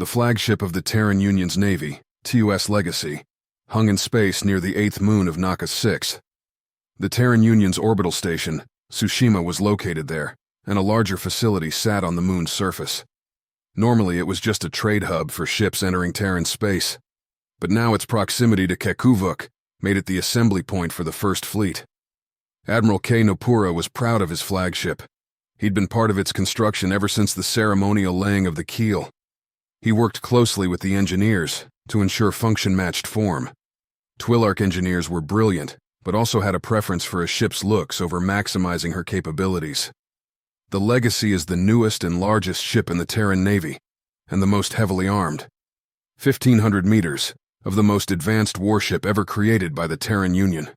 The flagship of the Terran Union's Navy, TUS Legacy, hung in space near the 8th moon of Naka 6. The Terran Union's orbital station, Tsushima, was located there, and a larger facility sat on the moon's surface. Normally it was just a trade hub for ships entering Terran space, but now its proximity to Kekuvuk made it the assembly point for the First Fleet. Admiral K. Nopura was proud of his flagship. He'd been part of its construction ever since the ceremonial laying of the keel. He worked closely with the engineers to ensure function-matched form. Twilark engineers were brilliant, but also had a preference for a ship's looks over maximizing her capabilities. The Legacy is the newest and largest ship in the Terran Navy, and the most heavily armed. 1,500 meters of the most advanced warship ever created by the Terran Union.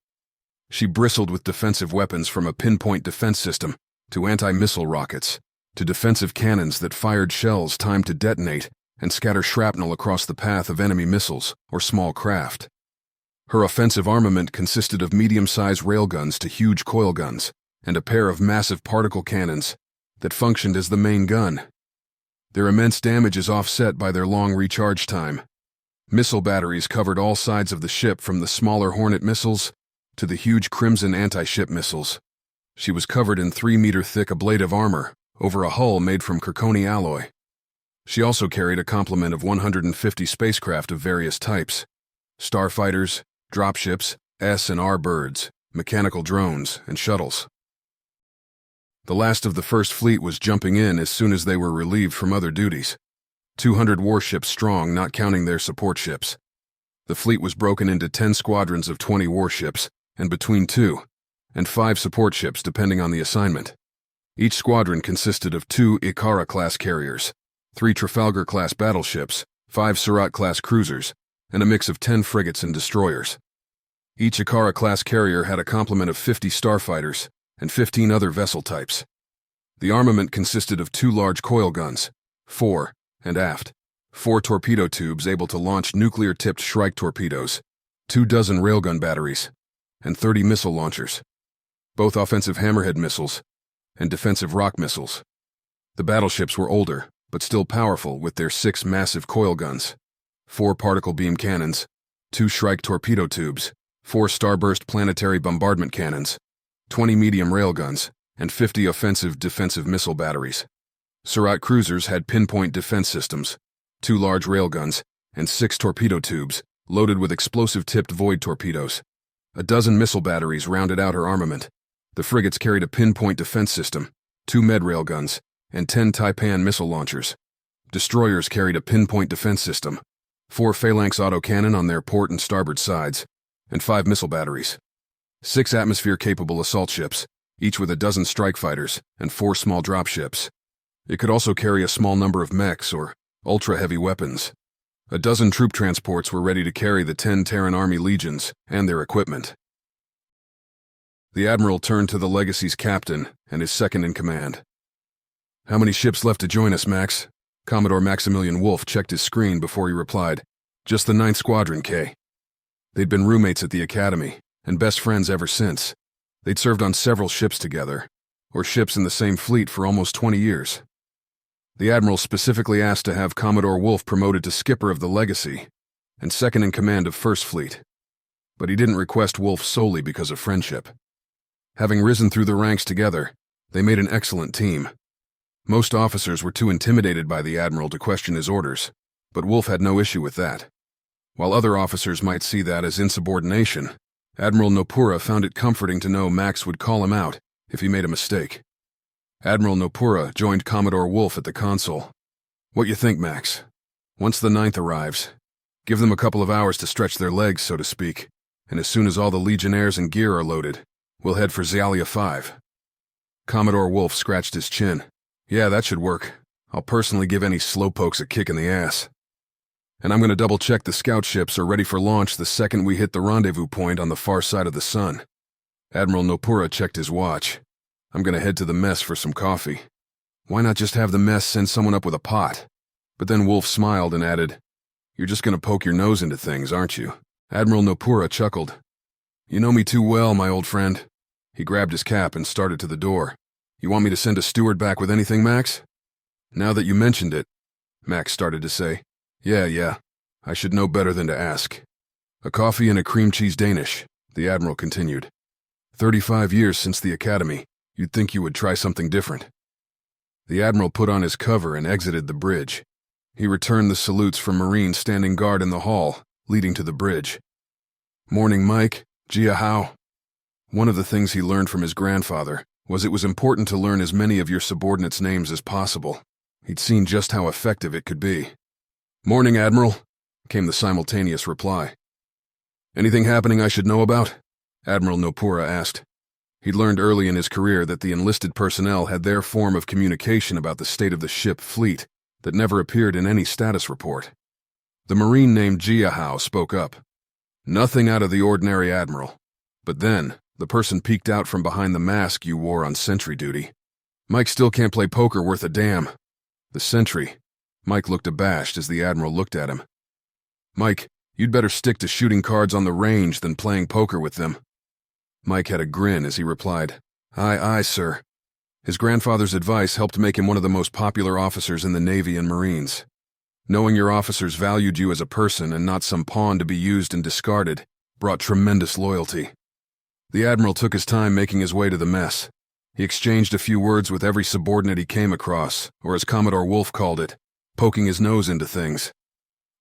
She bristled with defensive weapons from a pinpoint defense system to anti-missile rockets, to defensive cannons that fired shells timed to detonate and scatter shrapnel across the path of enemy missiles or small craft. Her offensive armament consisted of medium-sized railguns to huge coil guns and a pair of massive particle cannons that functioned as the main gun. Their immense damage is offset by their long recharge time. Missile batteries covered all sides of the ship, from the smaller Hornet missiles to the huge Crimson anti-ship missiles. She was covered in 3-meter-thick ablative armor over a hull made from Kirkoni alloy. She also carried a complement of 150 spacecraft of various types: starfighters, dropships, S and R birds, mechanical drones, and shuttles. The last of the First Fleet was jumping in as soon as they were relieved from other duties. 200 warships strong, not counting their support ships. The fleet was broken into 10 squadrons of 20 warships, and between 2 and 5 support ships depending on the assignment. Each squadron consisted of 2 Ikara-class carriers, 3 Trafalgar-class battleships, 5 Surat-class cruisers, and a mix of 10 frigates and destroyers. Each Ikara-class carrier had a complement of 50 starfighters and 15 other vessel types. The armament consisted of 2 large coil guns, fore and aft, 4 torpedo tubes able to launch nuclear-tipped Shrike torpedoes, 24 railgun batteries, and 30 missile launchers, both offensive hammerhead missiles and defensive rock missiles. The battleships were older, but still powerful, with their 6 massive coil guns, 4 particle beam cannons, 2 Shrike torpedo tubes, 4 starburst planetary bombardment cannons, 20 medium railguns, and 50 offensive-defensive missile batteries. Surat cruisers had pinpoint defense systems, 2 large railguns, and 6 torpedo tubes, loaded with explosive-tipped void torpedoes. A dozen missile batteries rounded out her armament. The frigates carried a pinpoint defense system, 2 med railguns, and 10 Taipan missile launchers. Destroyers carried a pinpoint defense system, 4 phalanx autocannon on their port and starboard sides, and 5 missile batteries. 6 atmosphere-capable assault ships, each with a dozen strike fighters and 4 small dropships. It could also carry a small number of mechs or ultra-heavy weapons. A dozen troop transports were ready to carry the 10 Terran Army legions and their equipment. The Admiral turned to the Legacy's captain and his second-in-command. "How many ships left to join us, Max?" Commodore Maximilian Wolf checked his screen before he replied. "Just the 9th Squadron, K." They'd been roommates at the academy, and best friends ever since. They'd served on several ships together, or ships in the same fleet, for almost 20 years. The Admiral specifically asked to have Commodore Wolf promoted to skipper of the Legacy and second-in-command of First Fleet. But he didn't request Wolf solely because of friendship. Having risen through the ranks together, they made an excellent team. Most officers were too intimidated by the Admiral to question his orders, but Wolf had no issue with that. While other officers might see that as insubordination, Admiral Nopura found it comforting to know Max would call him out if he made a mistake. Admiral Nopura joined Commodore Wolf at the console. "What you think, Max? Once the 9th arrives, give them a couple of hours to stretch their legs, so to speak, and as soon as all the Legionnaires and gear are loaded, we'll head for Xialia 5. Commodore Wolf scratched his chin. "Yeah, that should work. I'll personally give any slowpokes a kick in the ass. And I'm going to double-check the scout ships are ready for launch the second we hit the rendezvous point on the far side of the sun." Admiral Nopura checked his watch. "I'm going to head to the mess for some coffee. Why not just have the mess send someone up with a pot?" But then Wolf smiled and added, "You're just going to poke your nose into things, aren't you?" Admiral Nopura chuckled. "You know me too well, my old friend." He grabbed his cap and started to the door. "You want me to send a steward back with anything, Max?" "Now that you mentioned it," Max started to say. Yeah. I should know better than to ask. A coffee and a cream cheese Danish, the Admiral continued. 35 years since the Academy. You'd think you would try something different. The Admiral put on his cover and exited the bridge. He returned the salutes from Marines standing guard in the hall, leading to the bridge. Morning, Mike. Jia how? One of the things he learned from his grandfather was it was important to learn as many of your subordinates' names as possible. He'd seen just how effective it could be. Morning, Admiral, came the simultaneous reply. Anything happening I should know about? Admiral Nopura asked. He'd learned early in his career that the enlisted personnel had their form of communication about the state of the ship fleet that never appeared in any status report. The Marine named Jia Hao spoke up. Nothing out of the ordinary, Admiral. But then, the person peeked out from behind the mask you wore on sentry duty. Mike still can't play poker worth a damn. The sentry. Mike looked abashed as the Admiral looked at him. Mike, you'd better stick to shooting cards on the range than playing poker with them. Mike had a grin as he replied, Aye, sir. His grandfather's advice helped make him one of the most popular officers in the Navy and Marines. Knowing your officers valued you as a person and not some pawn to be used and discarded brought tremendous loyalty. The Admiral took his time making his way to the mess. He exchanged a few words with every subordinate he came across, or as Commodore Wolf called it, poking his nose into things.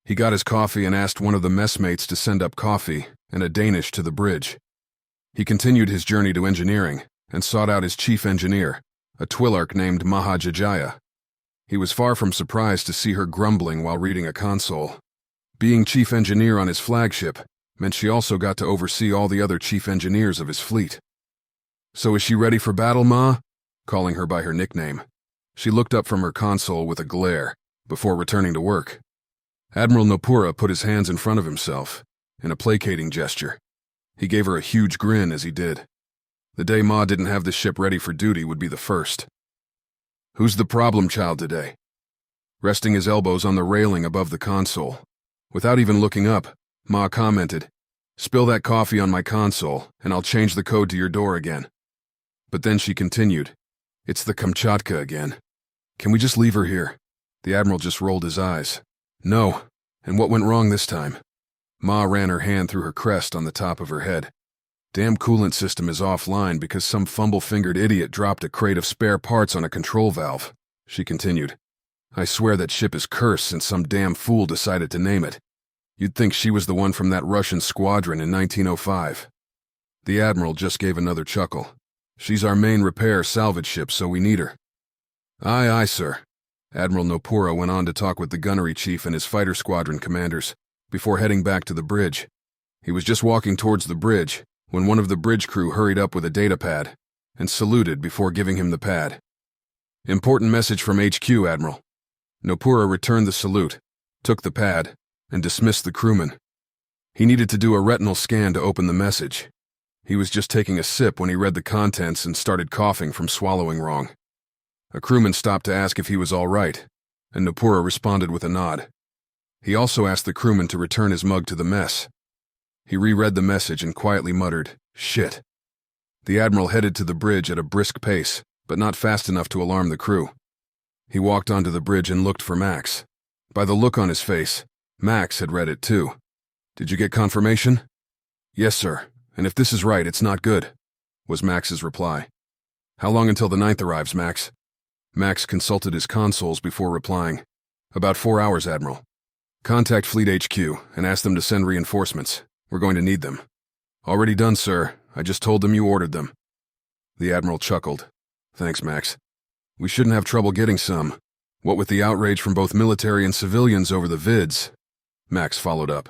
He got his coffee and asked one of the messmates to send up coffee and a Danish to the bridge. He continued his journey to engineering and sought out his chief engineer, a Twi'lek named Mahajajaya. He was far from surprised to see her grumbling while reading a console. Being chief engineer on his flagship meant she also got to oversee all the other chief engineers of his fleet. So is she ready for battle, Ma? Calling her by her nickname. She looked up from her console with a glare before returning to work. Admiral Nopura put his hands in front of himself in a placating gesture. He gave her a huge grin as he did. The day Ma didn't have the ship ready for duty would be the first. Who's the problem child today? Resting his elbows on the railing above the console. Without even looking up, Ma commented, Spill that coffee on my console, and I'll change the code to your door again. But then she continued, It's the Kamchatka again. Can we just leave her here? The Admiral just rolled his eyes. No. And what went wrong this time? Ma ran her hand through her crest on the top of her head. Damn coolant system is offline because some fumble-fingered idiot dropped a crate of spare parts on a control valve, she continued. I swear that ship is cursed since some damn fool decided to name it. You'd think she was the one from that Russian squadron in 1905. The Admiral just gave another chuckle. She's our main repair salvage ship, so we need her. Aye, sir. Admiral Nopura went on to talk with the gunnery chief and his fighter squadron commanders before heading back to the bridge. He was just walking towards the bridge when one of the bridge crew hurried up with a data pad and saluted before giving him the pad. Important message from HQ, Admiral. Nopura returned the salute, took the pad, and dismissed the crewman. He needed to do a retinal scan to open the message. He was just taking a sip when he read the contents and started coughing from swallowing wrong. A crewman stopped to ask if he was all right, and Nopura responded with a nod. He also asked the crewman to return his mug to the mess. He reread the message and quietly muttered, Shit. The Admiral headed to the bridge at a brisk pace, but not fast enough to alarm the crew. He walked onto the bridge and looked for Max. By the look on his face, Max had read it too. Did you get confirmation? Yes, sir, and if this is right, it's not good, was Max's reply. How long until the 9th arrives, Max? Max consulted his consoles before replying. About 4 hours, Admiral. Contact Fleet HQ and ask them to send reinforcements. We're going to need them. Already done, sir. I just told them you ordered them. The Admiral chuckled. Thanks, Max. We shouldn't have trouble getting some. What with the outrage from both military and civilians over the vids. Max followed up.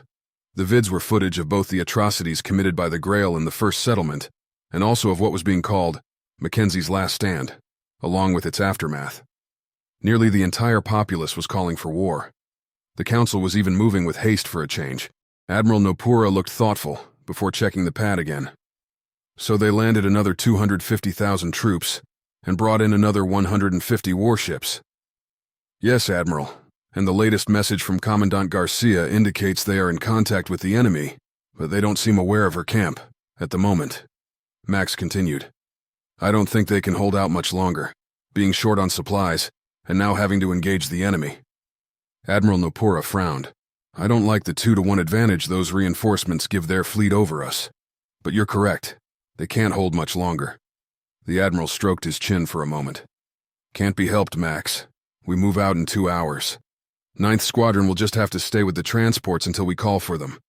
The vids were footage of both the atrocities committed by the Gre'l in the first settlement, and also of what was being called Mackenzie's Last Stand, along with its aftermath. Nearly the entire populace was calling for war. The council was even moving with haste for a change. Admiral Nopura looked thoughtful before checking the pad again. So they landed another 250,000 troops and brought in another 150 warships. Yes, Admiral, and the latest message from Commandant Garcia indicates they are in contact with the enemy, but they don't seem aware of her camp at the moment. Max continued. I don't think they can hold out much longer, being short on supplies and now having to engage the enemy. Admiral Nopura frowned. I don't like the 2-to-1 advantage those reinforcements give their fleet over us. But you're correct. They can't hold much longer. The Admiral stroked his chin for a moment. Can't be helped, Max. We move out in 2 hours. 9th Squadron will just have to stay with the transports until we call for them.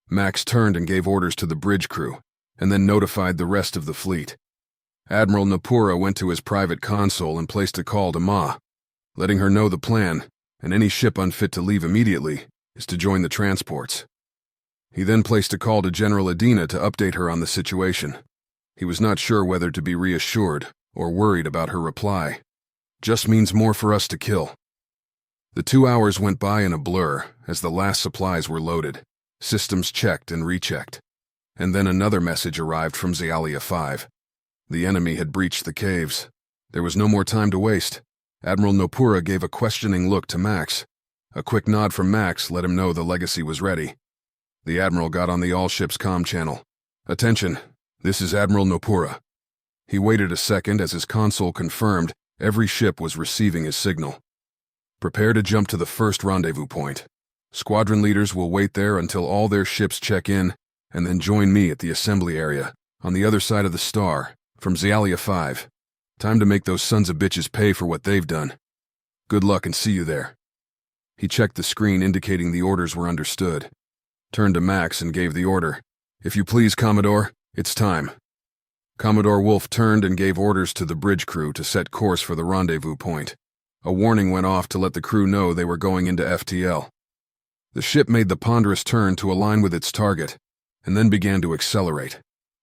Max turned and gave orders to the bridge crew, and then notified the rest of the fleet. Admiral Nopura went to his private console and placed a call to Ma, letting her know the plan, and any ship unfit to leave immediately is to join the transports. He then placed a call to General Adina to update her on the situation. He was not sure whether to be reassured or worried about her reply. Just means more for us to kill. The 2 hours went by in a blur as the last supplies were loaded, systems checked and rechecked. And then another message arrived from HFY. The enemy had breached the caves. There was no more time to waste. Admiral Nopura gave a questioning look to Max. A quick nod from Max let him know the Legacy was ready. The Admiral got on the all-ships comm channel. Attention, this is Admiral Nopura. He waited a second as his console confirmed every ship was receiving his signal. Prepare to jump to the first rendezvous point. Squadron leaders will wait there until all their ships check in, and then join me at the assembly area, on the other side of the star, from HFY. Time to make those sons of bitches pay for what they've done. Good luck and see you there. He checked the screen indicating the orders were understood. Turned to Max and gave the order. If you please, Commodore, it's time. Commodore Wolf turned and gave orders to the bridge crew to set course for the rendezvous point. A warning went off to let the crew know they were going into FTL. The ship made the ponderous turn to align with its target, and then began to accelerate.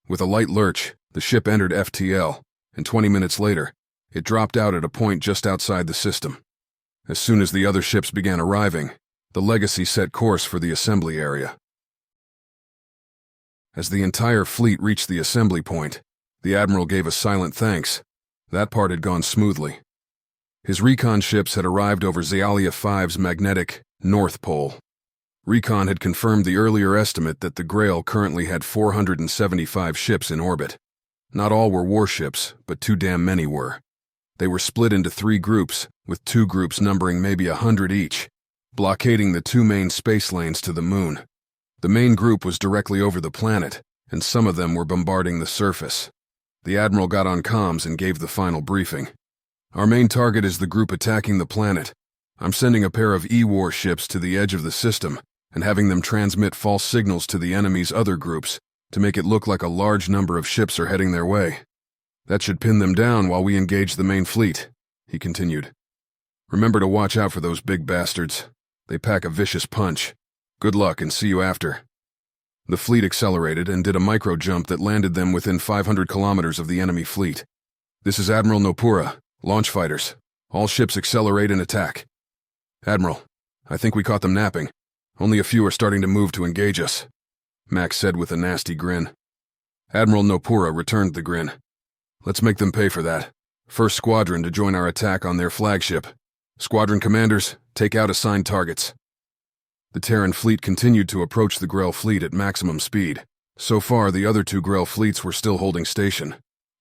With a light lurch, the ship entered FTL, and 20 minutes later, it dropped out at a point just outside the system. As soon as the other ships began arriving, the Legacy set course for the assembly area. As the entire fleet reached the assembly point, the Admiral gave a silent thanks. That part had gone smoothly. His recon ships had arrived over HFY's magnetic North Pole. Recon had confirmed the earlier estimate that the Gre'l currently had 475 ships in orbit. Not all were warships, but too damn many were. They were split into 3 groups, with 2 groups numbering maybe 100 each, blockading the 2 main space lanes to the moon. The main group was directly over the planet, and some of them were bombarding the surface. The Admiral got on comms and gave the final briefing. Our main target is the group attacking the planet. I'm sending a pair of E-warships to the edge of the system and having them transmit false signals to the enemy's other groups to make it look like a large number of ships are heading their way. That should pin them down while we engage the main fleet, he continued. Remember to watch out for those big bastards. They pack a vicious punch. Good luck and see you after. The fleet accelerated and did a micro-jump that landed them within 500 kilometers of the enemy fleet. This is Admiral Nopura, launch fighters. All ships accelerate and attack. Admiral, I think we caught them napping. Only a few are starting to move to engage us, Max said with a nasty grin. Admiral Nopura returned the grin. Let's make them pay for that. First Squadron to join our attack on their flagship. Squadron commanders, take out assigned targets. The Terran fleet continued to approach the Gre'l fleet at maximum speed. So far, the other 2 Gre'l fleets were still holding station.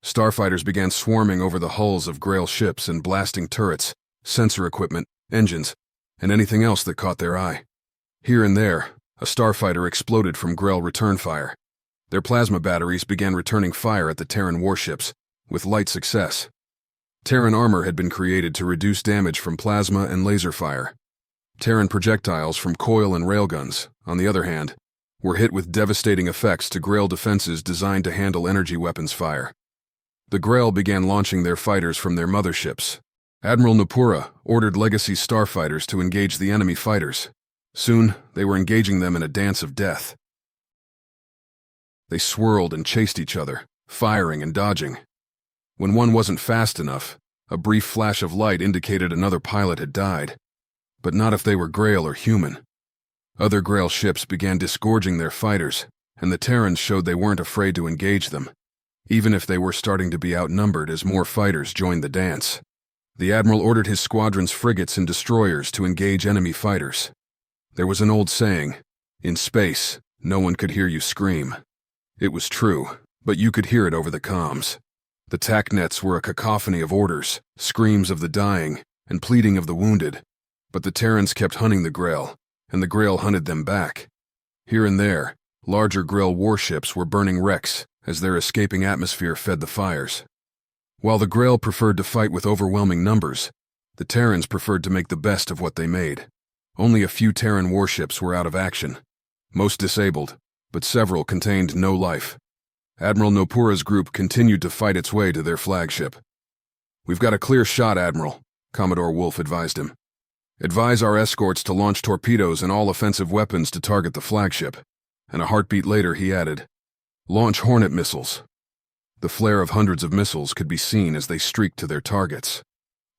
Starfighters began swarming over the hulls of Gre'l ships and blasting turrets, sensor equipment, engines, and anything else that caught their eye. Here and there, a starfighter exploded from Gre'l return fire. Their plasma batteries began returning fire at the Terran warships, with light success. Terran armor had been created to reduce damage from plasma and laser fire. Terran projectiles from coil and railguns, on the other hand, were hit with devastating effects to Gre'l defenses designed to handle energy weapons fire. The Gre'l began launching their fighters from their motherships. Admiral Nopura ordered Legacy starfighters to engage the enemy fighters. Soon, they were engaging them in a dance of death. They swirled and chased each other, firing and dodging. When one wasn't fast enough, a brief flash of light indicated another pilot had died. But not if they were Gre'l or human. Other Gre'l ships began disgorging their fighters, and the Terrans showed they weren't afraid to engage them, even if they were starting to be outnumbered as more fighters joined the dance. The Admiral ordered his squadron's frigates and destroyers to engage enemy fighters. There was an old saying, in space, no one could hear you scream. It was true, but you could hear it over the comms. The TAC nets were a cacophony of orders, screams of the dying, and pleading of the wounded. But the Terrans kept hunting the Gre'l, and the Gre'l hunted them back. Here and there, larger Gre'l warships were burning wrecks as their escaping atmosphere fed the fires. While the Gre'l preferred to fight with overwhelming numbers, the Terrans preferred to make the best of what they made. Only a few Terran warships were out of action, most disabled, but several contained no life. Admiral Nopura's group continued to fight its way to their flagship. "We've got a clear shot, Admiral," Commodore Wolf advised him. "Advise our escorts to launch torpedoes and all offensive weapons to target the flagship." And a heartbeat later he added, "Launch Hornet missiles." The flare of hundreds of missiles could be seen as they streaked to their targets.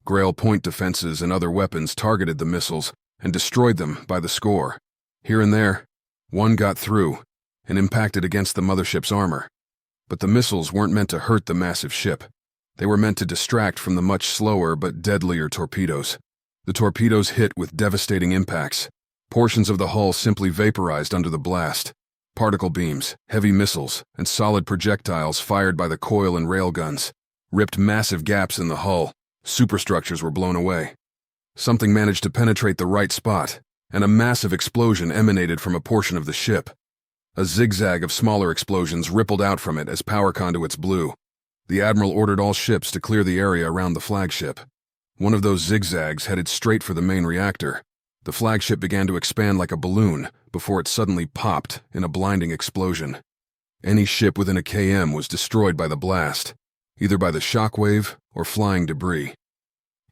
Gre'l point defenses and other weapons targeted the missiles and destroyed them by the score. Here and there, one got through and impacted against the mothership's armor. But the missiles weren't meant to hurt the massive ship. They were meant to distract from the much slower but deadlier torpedoes. The torpedoes hit with devastating impacts. Portions of the hull simply vaporized under the blast. Particle beams, heavy missiles, and solid projectiles fired by the coil and railguns ripped massive gaps in the hull. Superstructures were blown away. Something managed to penetrate the right spot, and a massive explosion emanated from a portion of the ship. A zigzag of smaller explosions rippled out from it as power conduits blew. The Admiral ordered all ships to clear the area around the flagship. One of those zigzags headed straight for the main reactor. The flagship began to expand like a balloon before it suddenly popped in a blinding explosion. Any ship within a km was destroyed by the blast, either by the shockwave or flying debris.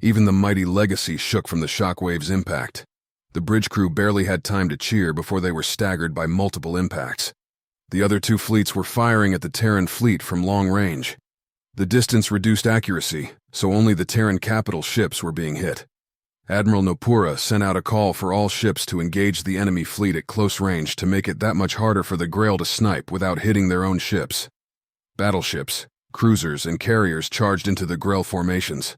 Even the mighty Legacy shook from the shockwave's impact. The bridge crew barely had time to cheer before they were staggered by multiple impacts. The other two fleets were firing at the Terran fleet from long range. The distance reduced accuracy, so only the Terran capital ships were being hit. Admiral Nopura sent out a call for all ships to engage the enemy fleet at close range to make it that much harder for the Gre'l to snipe without hitting their own ships. Battleships, cruisers, and carriers charged into the Gre'l formations.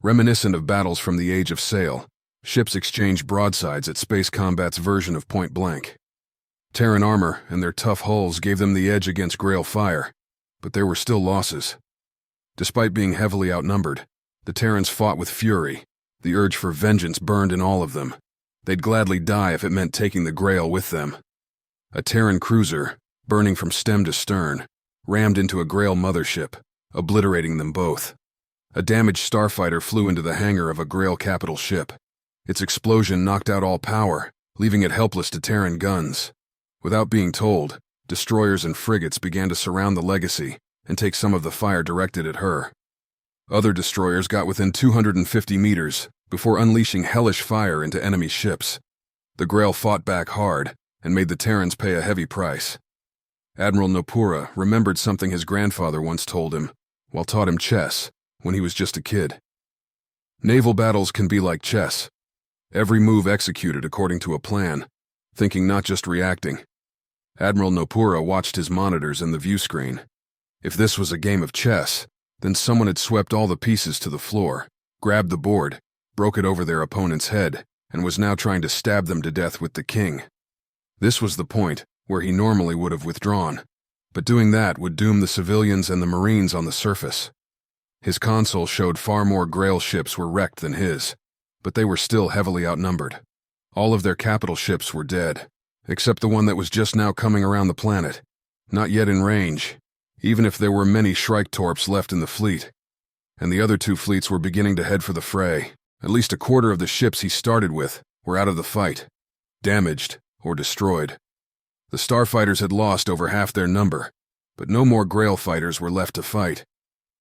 Reminiscent of battles from the Age of Sail, ships exchanged broadsides at space combat's version of point blank. Terran armor and their tough hulls gave them the edge against Gre'l fire, but there were still losses. Despite being heavily outnumbered, the Terrans fought with fury. The urge for vengeance burned in all of them. They'd gladly die if it meant taking the Gre'l with them. A Terran cruiser, burning from stem to stern, rammed into a Gre'l mothership, obliterating them both. A damaged starfighter flew into the hangar of a Gre'l capital ship. Its explosion knocked out all power, leaving it helpless to Terran guns. Without being told, destroyers and frigates began to surround the Legacy and take some of the fire directed at her. Other destroyers got within 250 meters before unleashing hellish fire into enemy ships. The Gre'l fought back hard and made the Terrans pay a heavy price. Admiral Nopura remembered something his grandfather once told him while taught him chess when he was just a kid. Naval battles can be like chess. Every move executed according to a plan, thinking not just reacting. Admiral Nopura watched his monitors and the view screen. If this was a game of chess, then someone had swept all the pieces to the floor, grabbed the board, broke it over their opponent's head, and was now trying to stab them to death with the king. This was the point where he normally would have withdrawn, but doing that would doom the civilians and the Marines on the surface. His console showed far more Gre'l ships were wrecked than his, but they were still heavily outnumbered. All of their capital ships were dead, except the one that was just now coming around the planet, not yet in range, even if there were many Shriketorps left in the fleet. And the other two fleets were beginning to head for the fray. At least a quarter of the ships he started with were out of the fight, damaged or destroyed. The starfighters had lost over half their number, but no more Gre'l fighters were left to fight.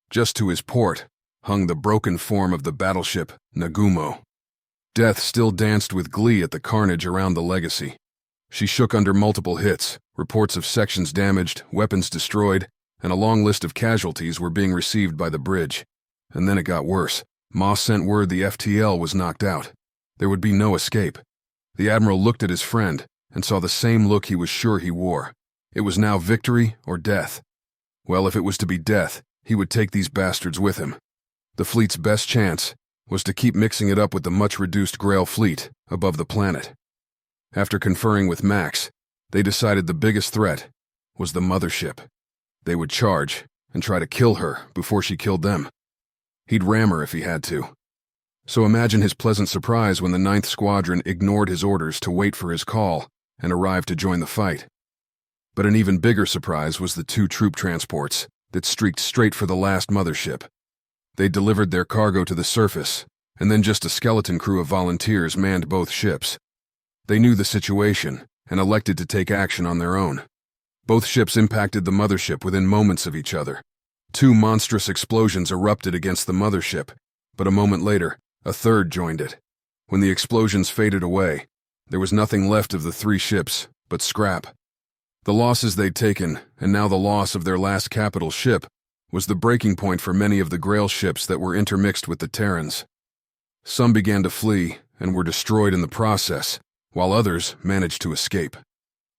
Just to his port hung the broken form of the battleship Nagumo. Death still danced with glee at the carnage around the Legacy. She shook under multiple hits, reports of sections damaged, weapons destroyed, and a long list of casualties were being received by the bridge. And then it got worse. Moss sent word the FTL was knocked out. There would be no escape. The Admiral looked at his friend and saw the same look he was sure he wore. It was now victory or death. Well, if it was to be death, he would take these bastards with him. The fleet's best chance was to keep mixing it up with the much-reduced Gre'l fleet above the planet. After conferring with Max, they decided the biggest threat was the mothership. They would charge and try to kill her before she killed them. He'd ram her if he had to. So imagine his pleasant surprise when the Ninth Squadron ignored his orders to wait for his call and arrived to join the fight. But an even bigger surprise was the two troop transports that streaked straight for the last mothership. They delivered their cargo to the surface, and then just a skeleton crew of volunteers manned both ships. They knew the situation and elected to take action on their own. Both ships impacted the mothership within moments of each other. Two monstrous explosions erupted against the mothership, but a moment later, a third joined it. When the explosions faded away, there was nothing left of the three ships but scrap. The losses they'd taken, and now the loss of their last capital ship, was the breaking point for many of the Gre'l ships that were intermixed with the Terrans. Some began to flee and were destroyed in the process, while others managed to escape.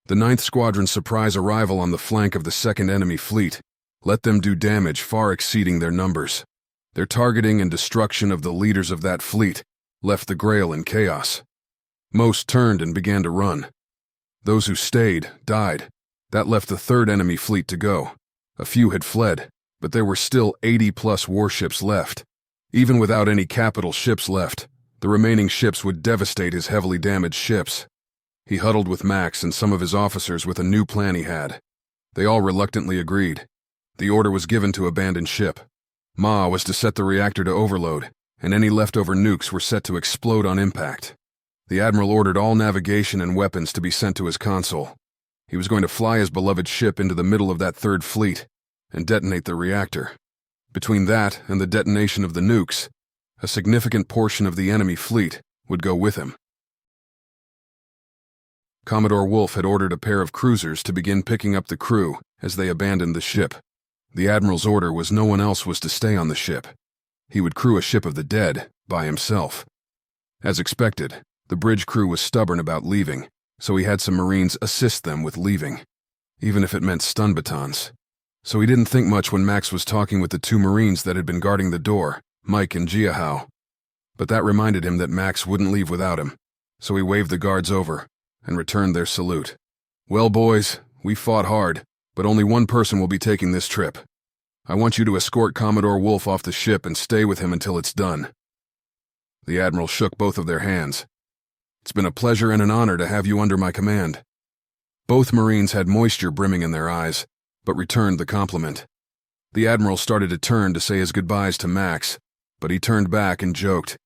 The Ninth Squadron's surprise arrival on the flank of the second enemy fleet let them do damage far exceeding their numbers. Their targeting and destruction of the leaders of that fleet left the Gre'l in chaos. Most turned and began to run. Those who stayed died. That left the third enemy fleet to go. A few had fled, but there were still 80+ warships left. Even without any capital ships left, the remaining ships would devastate his heavily damaged ships. He huddled with Max and some of his officers with a new plan he had. They all reluctantly agreed. The order was given to abandon ship. Ma was to set the reactor to overload, and any leftover nukes were set to explode on impact. The Admiral ordered all navigation and weapons to be sent to his console. He was going to fly his beloved ship into the middle of that third fleet and detonate the reactor. Between that and the detonation of the nukes, a significant portion of the enemy fleet would go with him. Commodore Wolf had ordered a pair of cruisers to begin picking up the crew as they abandoned the ship. The Admiral's order was no one else was to stay on the ship. He would crew a ship of the dead by himself. As expected, the bridge crew was stubborn about leaving, so he had some Marines assist them with leaving, even if it meant stun batons. So he didn't think much when Max was talking with the two Marines that had been guarding the door, Mike and Jiahao. But that reminded him that Max wouldn't leave without him, so he waved the guards over and returned their salute. "Well, boys, we fought hard, but only one person will be taking this trip. I want you to escort Commodore Wolf off the ship and stay with him until it's done." The Admiral shook both of their hands. "It's been a pleasure and an honor to have you under my command." Both Marines had moisture brimming in their eyes, but returned the compliment. The Admiral started to turn to say his goodbyes to Max, but he turned back and joked,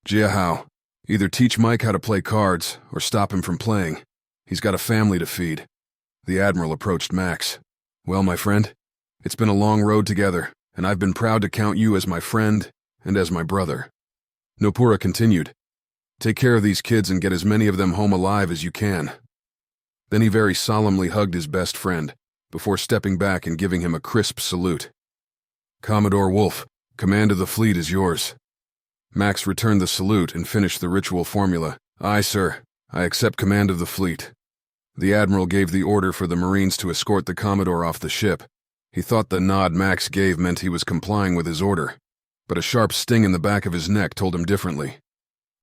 "Jiahao, either teach Mike how to play cards or stop him from playing. He's got a family to feed." The Admiral approached Max. "Well, my friend, it's been a long road together, and I've been proud to count you as my friend and as my brother." Nopura continued, "Take care of these kids and get as many of them home alive as you can." Then he very solemnly hugged his best friend, before stepping back and giving him a crisp salute. "Commodore Wolf, command of the fleet is yours." Max returned the salute and finished the ritual formula. "Aye, sir. I accept command of the fleet." The Admiral gave the order for the Marines to escort the Commodore off the ship. He thought the nod Max gave meant he was complying with his order, but a sharp sting in the back of his neck told him differently.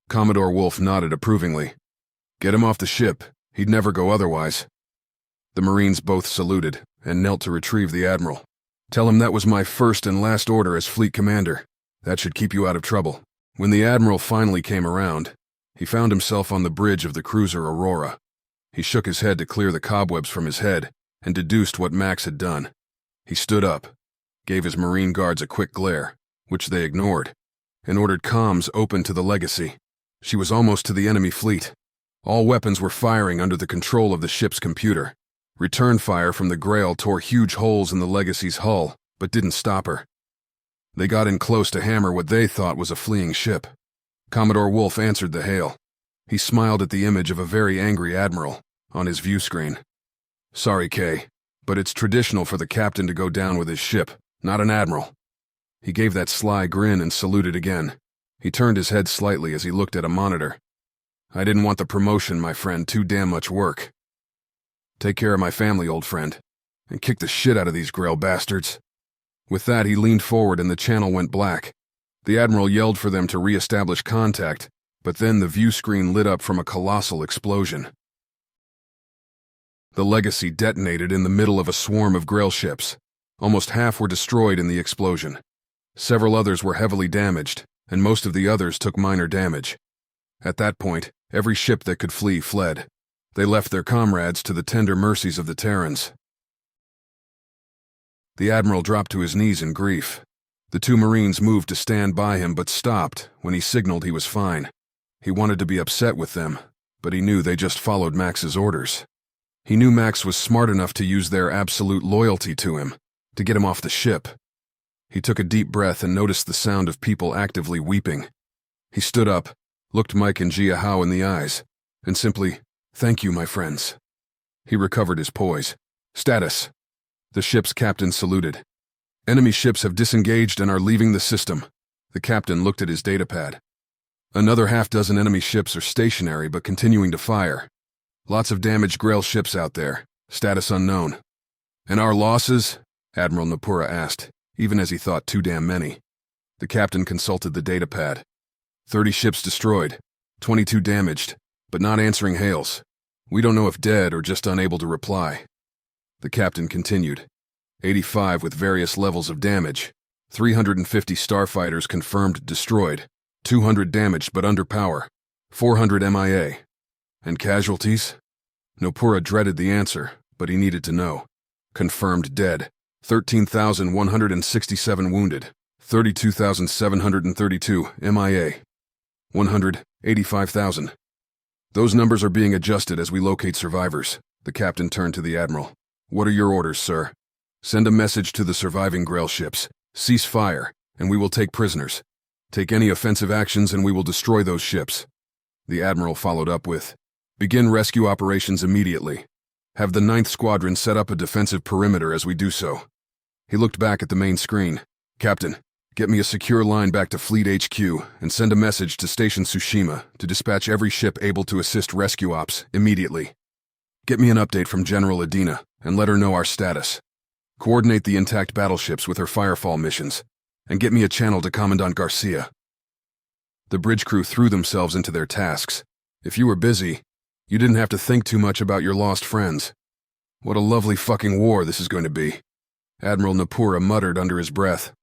Commodore Wolf nodded approvingly. "Get him off the ship. He'd never go otherwise." The Marines both saluted and knelt to retrieve the Admiral. "Tell him that was my first and last order as fleet commander. That should keep you out of trouble." When the Admiral finally came around, he found himself on the bridge of the cruiser Aurora. He shook his head to clear the cobwebs from his head and deduced what Max had done. He stood up, gave his Marine guards a quick glare, which they ignored, and ordered comms open to the Legacy. She was almost to the enemy fleet. All weapons were firing under the control of the ship's computer. Return fire from the Gre'l tore huge holes in the Legacy's hull, but didn't stop her. They got in close to hammer what they thought was a fleeing ship. Commodore Wolf answered the hail. He smiled at the image of a very angry admiral on his view screen. "Sorry, Kay, but it's traditional for the captain to go down with his ship, not an admiral." He gave that sly grin and saluted again. He turned his head slightly as he looked at a monitor. "I didn't want the promotion, my friend, too damn much work. Take care of my family, old friend, and kick the shit out of these Gre'l bastards." With that, he leaned forward and the channel went black. The Admiral yelled for them to re-establish contact, but then the view screen lit up from a colossal explosion. The Legacy detonated in the middle of a swarm of Gre'l ships. Almost half were destroyed in the explosion. Several others were heavily damaged, and most of the others took minor damage. At that point, every ship that could flee fled. They left their comrades to the tender mercies of the Terrans. The Admiral dropped to his knees in grief. The two Marines moved to stand by him but stopped when he signaled he was fine. He wanted to be upset with them, but he knew they just followed Max's orders. He knew Max was smart enough to use their absolute loyalty to him, to get him off the ship. He took a deep breath and noticed the sound of people actively weeping. He stood up, looked Mike and Jia Hao in the eyes, and simply, "Thank you, my friends." He recovered his poise. "Status." The ship's captain saluted. "Enemy ships have disengaged and are leaving the system." The captain looked at his datapad. "Another half-dozen enemy ships are stationary but continuing to fire. Lots of damaged Gre'l ships out there. Status unknown." "And our losses?" Admiral Napura asked, even as he thought too damn many. The captain consulted the datapad. 30 ships destroyed, 22 damaged, but not answering hails. We don't know if dead or just unable to reply. The captain continued. 85 with various levels of damage. 350 starfighters confirmed destroyed. 200 damaged but under power. 400 MIA. And casualties? Nopura dreaded the answer, but he needed to know. Confirmed dead. 13,167 wounded. 32,732 MIA. 185,000. Those numbers are being adjusted as we locate survivors. The captain turned to the admiral. "What are your orders, sir?" "Send a message to the surviving Gre'l ships. Cease fire, and we will take prisoners. Take any offensive actions and we will destroy those ships." The admiral followed up with, "Begin rescue operations immediately. Have the 9th Squadron set up a defensive perimeter as we do so." He looked back at the main screen. "Captain, get me a secure line back to Fleet HQ and send a message to Station Tsushima to dispatch every ship able to assist rescue ops immediately. Get me an update from General Adina and let her know our status. Coordinate the intact battleships with her firefall missions, and get me a channel to Commandant Garcia." The bridge crew threw themselves into their tasks. If you were busy, you didn't have to think too much about your lost friends. What a lovely fucking war this is going to be. Admiral Napura muttered under his breath.